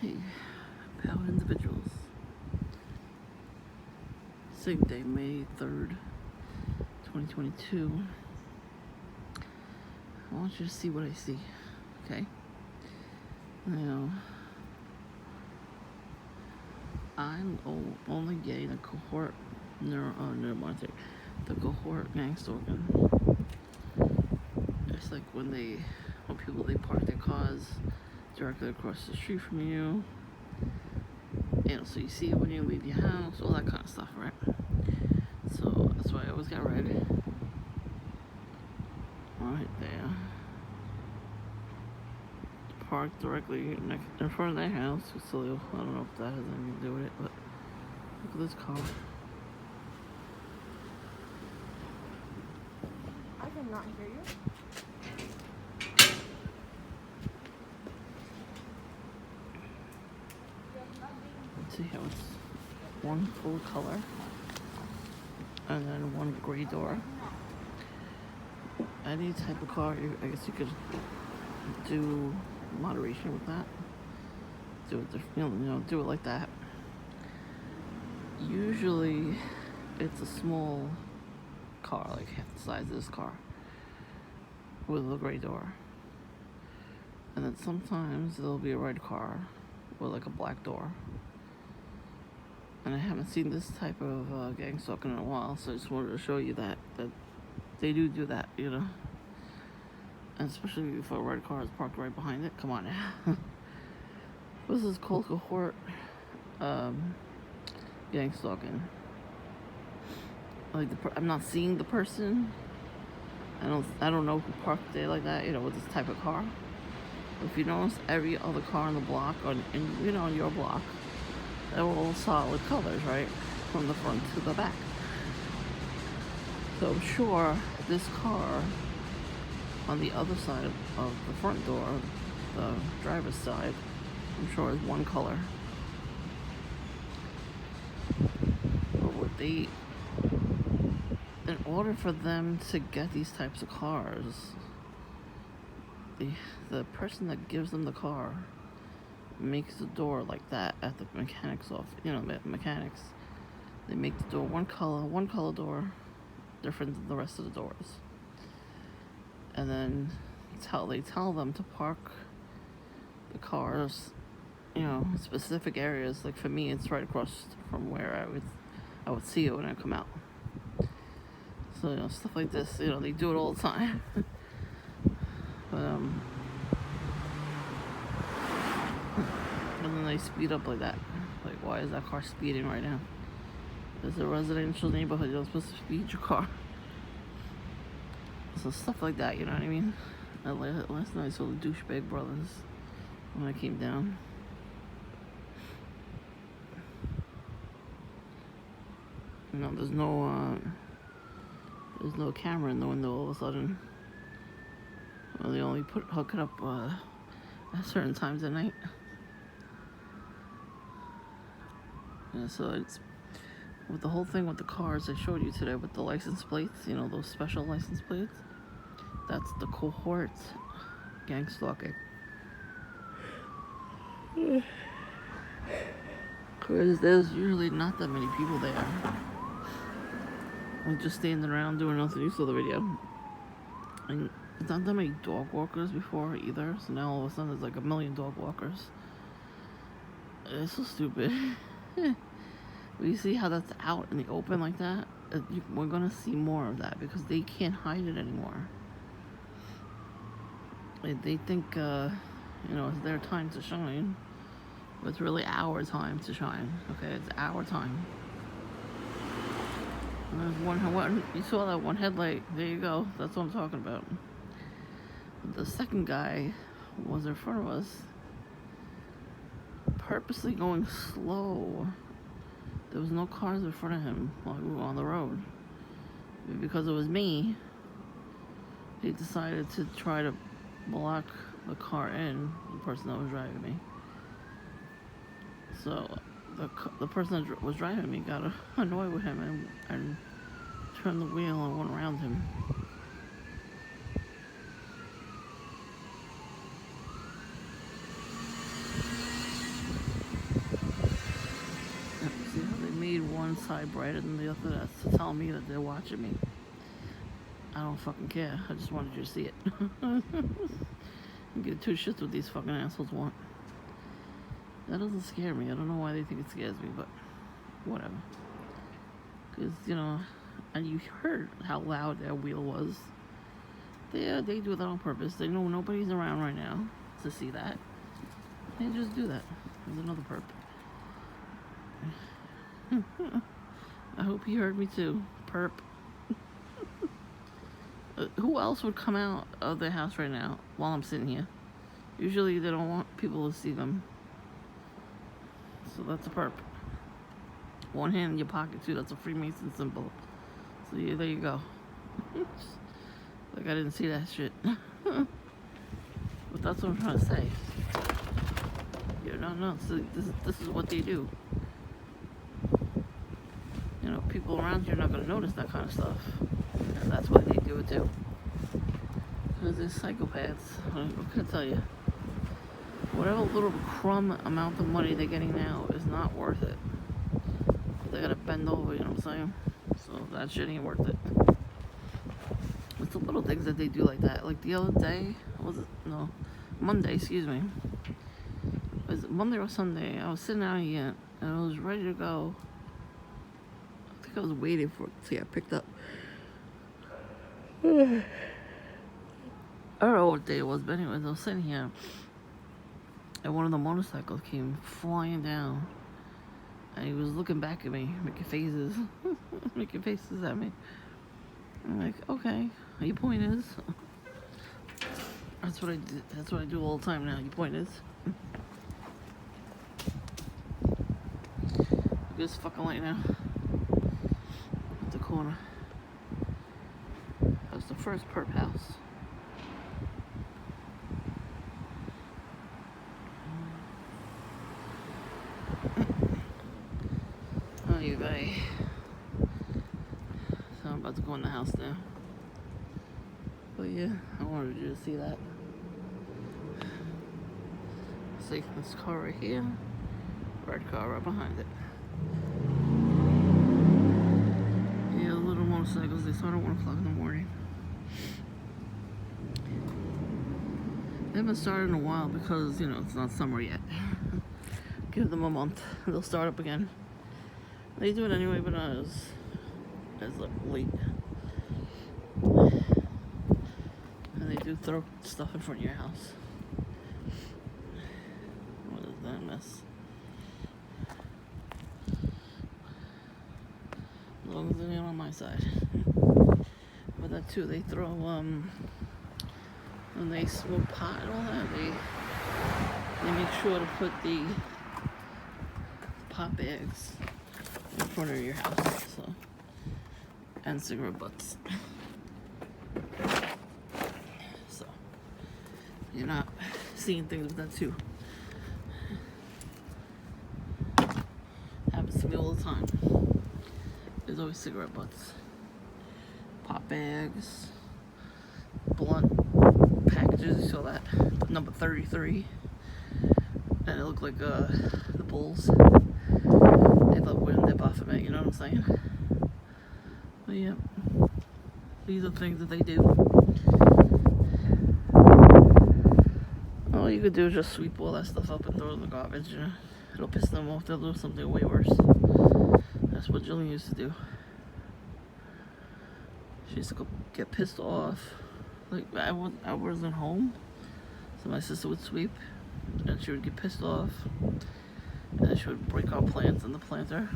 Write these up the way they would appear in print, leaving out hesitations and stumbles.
Hey, pal individuals. Same day, May 3rd, 2022. I want you to see what I see, okay? Now, I'm only getting the cohort, the cohort gang stalking. It's like when people park their cars directly across the street from you. So you see it when you leave your house, all that kind of stuff, right? So that's why I always got red. Right there. Parked directly in front of their house. So I don't know if that has anything to do with it, but look at this car. I cannot hear you. Let's see how it's one full color and then one gray door. Any type of car, I guess you could do moderation with that. Do it, do it like that. Usually, it's a small car, like half the size of this car, with a gray door. And then sometimes there'll be a red car with like a black door. And I haven't seen this type of gang stalking in a while, so I just wanted to show you that they do that, And especially if a red car is parked right behind it. Come on now. This is called cohort gang stalking. Like I'm not seeing the person. I don't know who parked there like that, with this type of car. If you notice, every other car on the block, on your block, they're all solid colors, right? From the front to the back. So I'm sure this car on the other side of the front door, the driver's side, I'm sure is one color. But in order for them to get these types of cars, the person that gives them the car makes the door like that at the mechanics mechanics. They make the door one color door, different than the rest of the doors. And then they tell them to park the cars, specific areas. Like for me, it's right across from where I would see it when I come out. So stuff like this, they do it all the time. But and then they speed up like that. Like, why is that car speeding right now? It's a residential neighborhood. You're supposed to speed your car. So stuff like that, you know what I mean? Last night I saw the douchebag brothers when I came down. There's no camera in the window all of a sudden. Well, they only hook it up at certain times at night. So it's with the whole thing with the cars I showed you today with the license plates, those special license plates. That's the cohort gang stalking. Because there's usually not that many people there. I'm just standing around doing nothing. You saw the video. And there's not that many dog walkers before either. So now all of a sudden there's like a million dog walkers. It's so stupid. You see how that's out in the open like that? We're gonna see more of that because they can't hide it anymore. They think, it's their time to shine, but it's really our time to shine. Okay, it's our time. And there's one. You saw that one headlight. There you go. That's what I'm talking about. The second guy was in front of us, purposely going slow. There was no cars in front of him while we were on the road. Because it was me, he decided to try to block the car in, the person that was driving me. So the person that was driving me got annoyed with him and turned the wheel and went around him. one side brighter than the other. That's to tell me that they're watching me. I don't fucking care. I just wanted you to see it. Give two shits what these fucking assholes want. That doesn't scare me. I don't know why they think it scares me, but whatever. Because, you know, and you heard how loud their wheel was. They do that on purpose. They know nobody's around right now to see that. They just do that. There's another perp. I hope he heard me too. Perp. Who else would come out of their house right now while I'm sitting here? Usually they don't want people to see them. So that's a perp. One hand in your pocket too. That's a Freemason symbol. So yeah, there you go. Like I didn't see that shit. But that's what I'm trying to say. You know, so this is what they do. You know, people around here are not going to notice that kind of stuff. And that's why they do it too. Because they're psychopaths. What can I tell you? Whatever little crumb amount of money they're getting now is not worth it. They gotta bend over, you know what I'm saying? So that shit ain't worth it. It's the little things that they do like that. Like the other day, Monday, excuse me. Was it Monday or Sunday? I was sitting out here and I was ready to go. I think I was waiting for it to get picked up. I don't know what day it was, but anyways, I was sitting here and one of the motorcycles came flying down and he was looking back at me, making faces at me. I'm like, okay, your point is. That's what I do all the time now. Your point is. This fucking light now. At the corner. That's the first perp house. Oh, you guys. So I'm about to go in the house now. But yeah, I wanted you to see that. See this car right here, red car right behind it. Yeah, little motorcycles, they start at 1 o'clock in the morning. They haven't started in a while because, you know, it's not summer yet. Give them a month, they'll start up again. They do it anyway, but not as late. And they do throw stuff in front of your house. What is that mess? As long as they're not on my side. But that too, they throw, when they smoke pot and all that, they make sure to put the pot bags in front of your house, so, and cigarette butts. So, you're not seeing things with that too. Happens to me all the time. There's always cigarette butts, pot bags, blunt packages. You saw that number 33, and it looked like the Bulls. They thought we're in their Baphomet, you know what I'm saying? But yeah, these are things that they do. All you could do is just sweep all that stuff up and throw it in the garbage. You know? It'll piss them off. They'll do something way worse. That's what Jillian used to do. She used to go get pissed off. Like, I wasn't home, so my sister would sweep, and she would get pissed off, and then she would break our plants in the planter.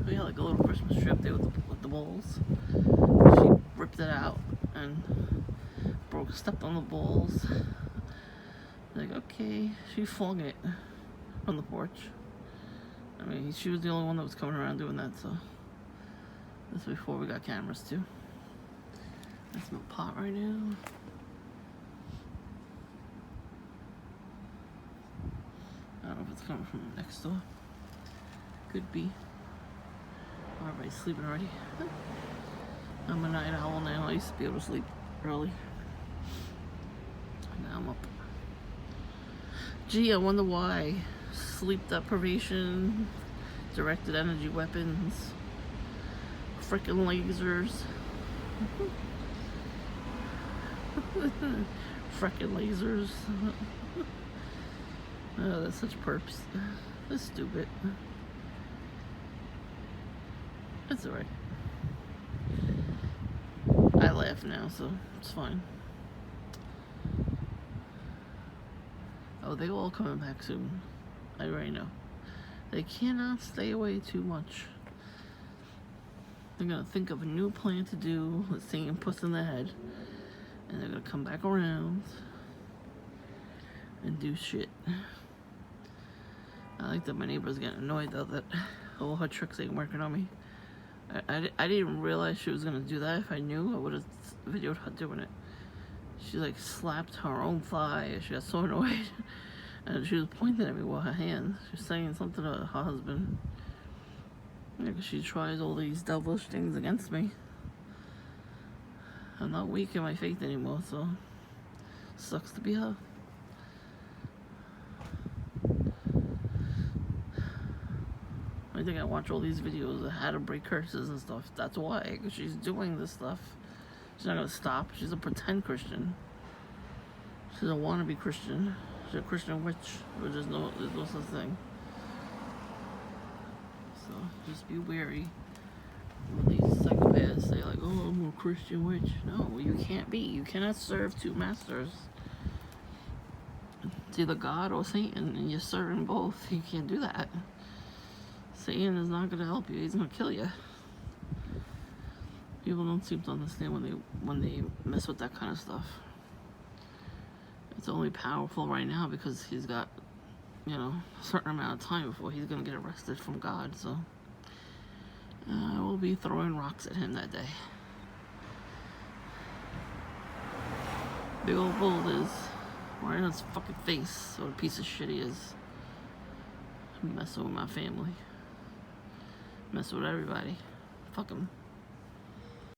We had like a little Christmas tree up there with the balls. She ripped it out and stepped on the balls. Like, okay, she flung it on the porch. I mean, she was the only one that was coming around doing that, so. This is before we got cameras too. I smell pot right now. I don't know if it's coming from next door. Could be. Oh, everybody's sleeping already. I'm a night owl now. I used to be able to sleep early. Now I'm up. Gee, I wonder why. Sleep deprivation, directed energy weapons, frickin' lasers. Frickin' lasers. Oh, they're such perps. They're stupid. It's alright. I laugh now, so it's fine. Oh, they all coming back soon. I already know. They cannot stay away too much. They're gonna think of a new plan to do, the same puss in the head, and they're gonna come back around and do shit. I like that my neighbor's getting annoyed though that all her tricks ain't working on me. I didn't even realize she was gonna do that. If I knew, I would have videoed her doing it. She like slapped her own thigh. She got so annoyed. And she was pointing at me with her hand. She was saying something to her husband. Yeah, 'cause she tries all these devilish things against me. I'm not weak in my faith anymore, so sucks to be her. I think I watch all these videos of how to break curses and stuff. That's why, because she's doing this stuff. She's not gonna stop. She's a pretend Christian. She's a wannabe Christian. She's a Christian witch, but there's no such thing. So just be wary when these psychopaths say like, "Oh, I'm a Christian witch." No, you can't be. You cannot serve two masters. It's either God or Satan, and you're serving both. You can't do that. Satan is not gonna help you. He's gonna kill you. People don't seem to understand when they mess with that kind of stuff. It's only powerful right now because he's got, a certain amount of time before he's gonna get arrested from God. So I will be throwing rocks at him that day. Big old bull is right on his fucking face. What a piece of shit he is. Messing with my family. Messing with everybody. Fuck him.